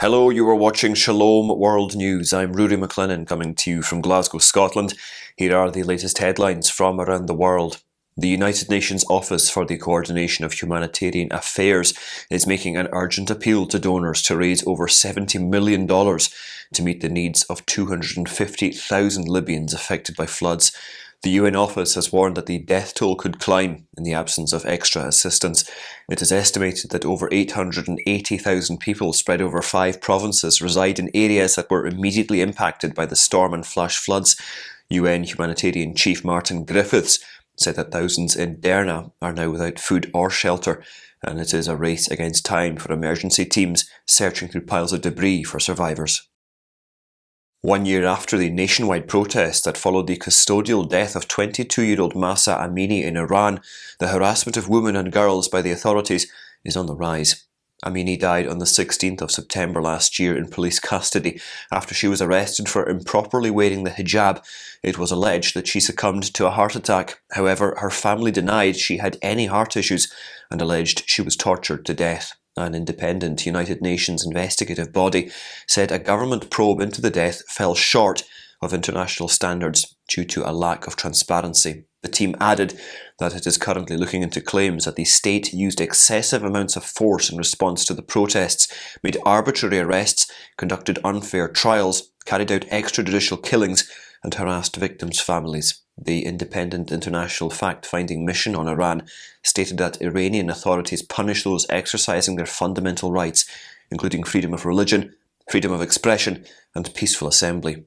Hello, you are watching Shalom World News. I'm Rudy McLennan coming to you from Glasgow, Scotland. Here are the latest headlines from around the world. The United Nations Office for the Coordination of Humanitarian Affairs is making an urgent appeal to donors to raise over $70 million to meet the needs of 250,000 Libyans affected by floods. The UN office has warned that the death toll could climb in the absence of extra assistance. It is estimated that over 880,000 people spread over 5 provinces reside in areas that were immediately impacted by the storm and flash floods. UN humanitarian chief Martin Griffiths said that thousands in Derna are now without food or shelter, and it is a race against time for emergency teams searching through piles of debris for survivors. 1 year after the nationwide protest that followed the custodial death of 22-year-old Mahsa Amini in Iran, the harassment of women and girls by the authorities is on the rise. Amini died on the 16th of September last year in police custody after she was arrested for improperly wearing the hijab. It was alleged that she succumbed to a heart attack. However, her family denied she had any heart issues and alleged she was tortured to death. An independent United Nations investigative body said a government probe into the death fell short of international standards due to a lack of transparency. The team added that it is currently looking into claims that the state used excessive amounts of force in response to the protests, made arbitrary arrests, conducted unfair trials, carried out extrajudicial killings, and harassed victims' families. The independent international fact-finding mission on Iran stated that Iranian authorities punish those exercising their fundamental rights, including freedom of religion, freedom of expression, and peaceful assembly.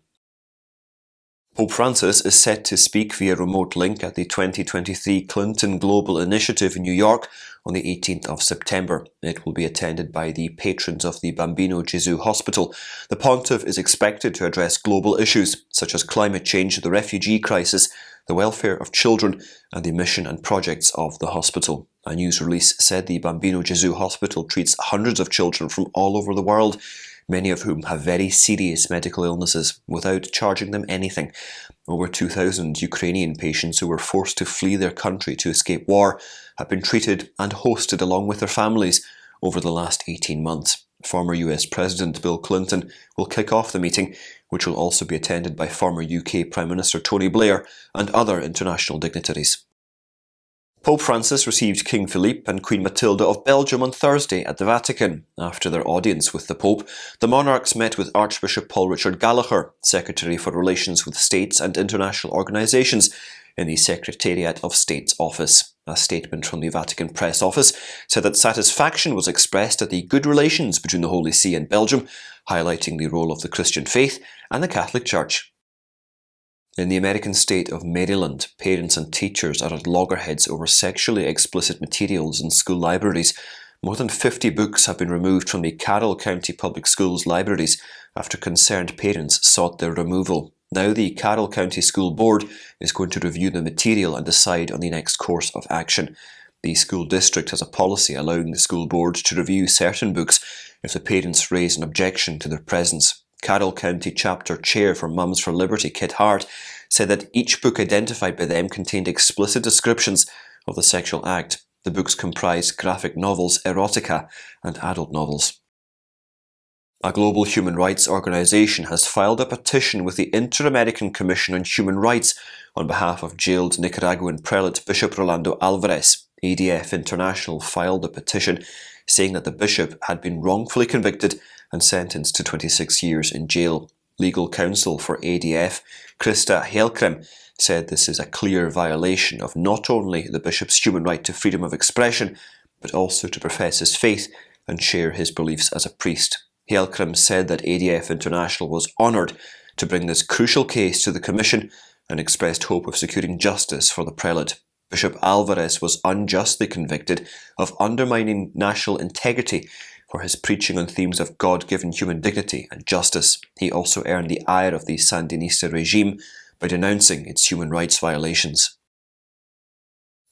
Pope Francis is set to speak via remote link at the 2023 Clinton Global Initiative in New York on the 18th of September. It will be attended by the patrons of the Bambino Gesù Hospital. The pontiff is expected to address global issues such as climate change, the refugee crisis, the welfare of children, and the mission and projects of the hospital. A news release said the Bambino Gesù Hospital treats hundreds of children from all over the world, many of whom have very serious medical illnesses, without charging them anything. Over 2,000 Ukrainian patients who were forced to flee their country to escape war have been treated and hosted along with their families over the last 18 months. Former US President Bill Clinton will kick off the meeting, which will also be attended by former UK Prime Minister Tony Blair and other international dignitaries. Pope Francis received King Philippe and Queen Matilda of Belgium on Thursday at the Vatican. After their audience with the Pope, the monarchs met with Archbishop Paul Richard Gallagher, Secretary for Relations with States and International Organisations, in the Secretariat of State's office. A statement from the Vatican Press Office said that satisfaction was expressed at the good relations between the Holy See and Belgium, highlighting the role of the Christian faith and the Catholic Church. In the American state of Maryland, parents and teachers are at loggerheads over sexually explicit materials in school libraries. More than 50 books have been removed from the Carroll County Public Schools libraries after concerned parents sought their removal. Now the Carroll County School Board is going to review the material and decide on the next course of action. The school district has a policy allowing the school board to review certain books if the parents raise an objection to their presence. Carroll County Chapter Chair for Mums for Liberty, Kit Hart, said that each book identified by them contained explicit descriptions of the sexual act. The books comprised graphic novels, erotica, and adult novels. A global human rights organisation has filed a petition with the Inter-American Commission on Human Rights on behalf of jailed Nicaraguan prelate Bishop Rolando Alvarez. ADF International filed a petition saying that the bishop had been wrongfully convicted and sentenced to 26 years in jail. Legal counsel for ADF, Krista Helkrem, said this is a clear violation of not only the bishop's human right to freedom of expression, but also to profess his faith and share his beliefs as a priest. Helkrem said that ADF International was honoured to bring this crucial case to the Commission and expressed hope of securing justice for the prelate. Bishop Alvarez was unjustly convicted of undermining national integrity for his preaching on themes of God-given human dignity and justice. He also earned the ire of the Sandinista regime by denouncing its human rights violations.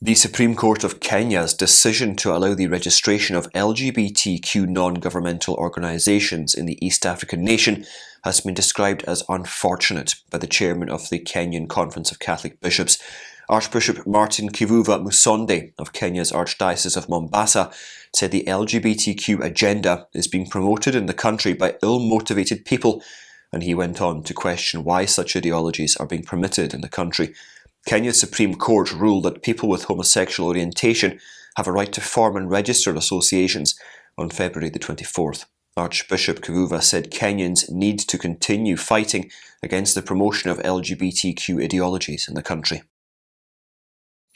The Supreme Court of Kenya's decision to allow the registration of LGBTQ non-governmental organisations in the East African nation has been described as unfortunate by the chairman of the Kenyan Conference of Catholic Bishops. Archbishop Martin Kivuva Musonde of Kenya's Archdiocese of Mombasa said the LGBTQ agenda is being promoted in the country by ill-motivated people, and he went on to question why such ideologies are being permitted in the country. Kenya's Supreme Court ruled that people with homosexual orientation have a right to form and register associations on February the 24th. Archbishop Kivuva said Kenyans need to continue fighting against the promotion of LGBTQ ideologies in the country.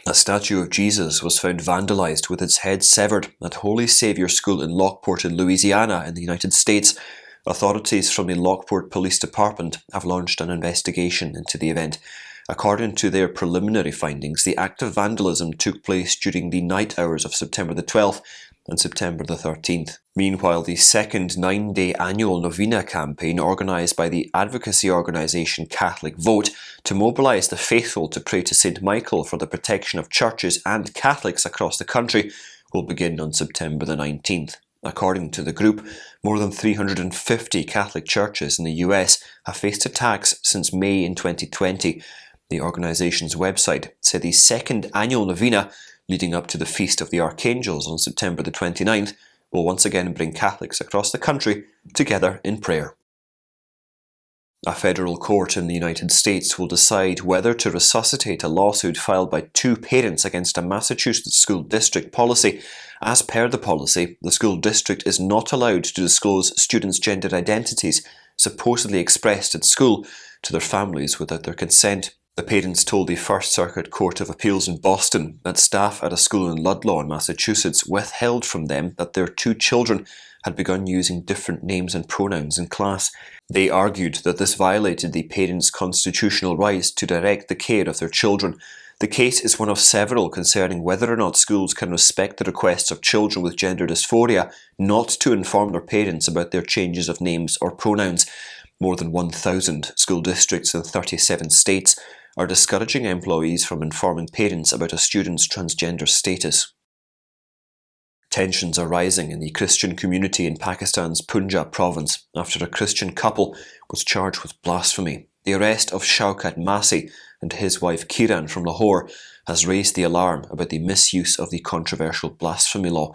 A statue of Jesus was found vandalised with its head severed at Holy Saviour School in Lockport in Louisiana in the United States. Authorities from the Lockport Police Department have launched an investigation into the event. According to their preliminary findings, the act of vandalism took place during the night hours of September the 12th and September the 13th. Meanwhile, the second 9-day annual Novena campaign organised by the advocacy organisation Catholic Vote to mobilise the faithful to pray to St. Michael for the protection of churches and Catholics across the country will begin on September the 19th. According to the group, more than 350 Catholic churches in the US have faced attacks since May in 2020. The organisation's website said the second annual Novena, leading up to the Feast of the Archangels on September the 29th, will once again bring Catholics across the country together in prayer. A federal court in the United States will decide whether to resuscitate a lawsuit filed by two parents against a Massachusetts school district policy. As per the policy, the school district is not allowed to disclose students' gender identities supposedly expressed at school to their families without their consent. The parents told the First Circuit Court of Appeals in Boston that staff at a school in Ludlow in Massachusetts withheld from them that their two children had begun using different names and pronouns in class. They argued that this violated the parents' constitutional rights to direct the care of their children. The case is one of several concerning whether or not schools can respect the requests of children with gender dysphoria not to inform their parents about their changes of names or pronouns. More than 1,000 school districts in 37 states are discouraging employees from informing parents about a student's transgender status. Tensions are rising in the Christian community in Pakistan's Punjab province after a Christian couple was charged with blasphemy. The arrest of Shaukat Masi and his wife Kiran from Lahore has raised the alarm about the misuse of the controversial blasphemy law.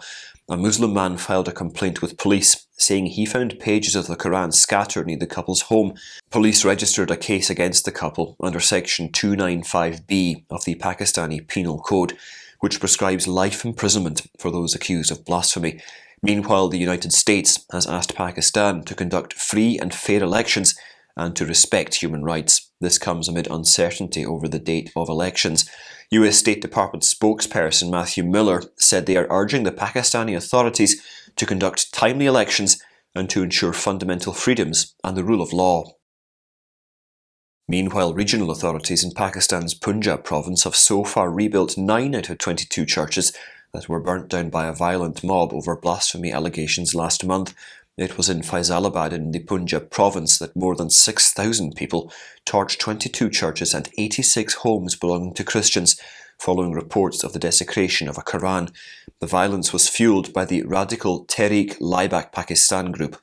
A Muslim man filed a complaint with police, saying he found pages of the Quran scattered near the couple's home. Police registered a case against the couple under Section 295B of the Pakistani Penal Code, which prescribes life imprisonment for those accused of blasphemy. Meanwhile, the United States has asked Pakistan to conduct free and fair elections and to respect human rights. This comes amid uncertainty over the date of elections. US State Department spokesperson Matthew Miller said they are urging the Pakistani authorities to conduct timely elections and to ensure fundamental freedoms and the rule of law. Meanwhile, regional authorities in Pakistan's Punjab province have so far rebuilt 9 out of 22 churches that were burnt down by a violent mob over blasphemy allegations last month. It was in Faisalabad in the Punjab province that more than 6,000 people torched 22 churches and 86 homes belonging to Christians, following reports of the desecration of a Quran. The violence was fueled by the radical Tehreek-Laibach Pakistan group.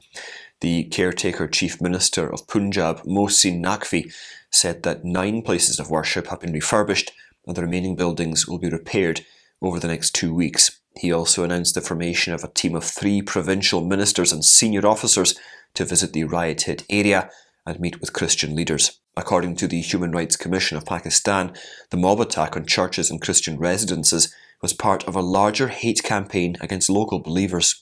The caretaker chief minister of Punjab, Mohsin Naqvi, said that 9 places of worship have been refurbished and the remaining buildings will be repaired over the next 2 weeks. He also announced the formation of a team of 3 provincial ministers and senior officers to visit the riot-hit area and meet with Christian leaders. According to the Human Rights Commission of Pakistan, the mob attack on churches and Christian residences was part of a larger hate campaign against local believers.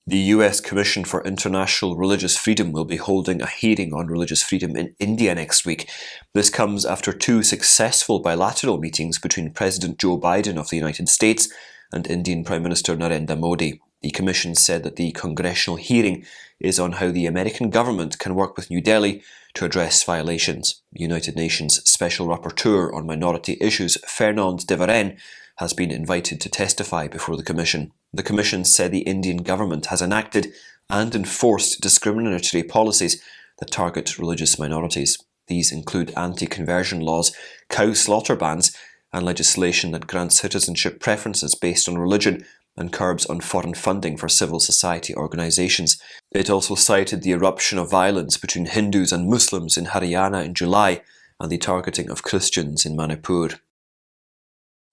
The US Commission for International Religious Freedom will be holding a hearing on religious freedom in India next week. This comes after 2 successful bilateral meetings between President Joe Biden of the United States and Indian Prime Minister Narendra Modi. The Commission said that the congressional hearing is on how the American government can work with New Delhi to address violations. United Nations Special Rapporteur on Minority Issues Fernand de Varenne has been invited to testify before the Commission. The Commission said the Indian government has enacted and enforced discriminatory policies that target religious minorities. These include anti-conversion laws, cow slaughter bans, and legislation that grants citizenship preferences based on religion and curbs on foreign funding for civil society organisations. It also cited the eruption of violence between Hindus and Muslims in Haryana in July and the targeting of Christians in Manipur.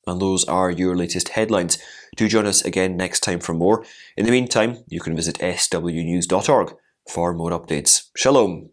And those are your latest headlines. Do join us again next time for more. In the meantime, you can visit swnews.org for more updates. Shalom.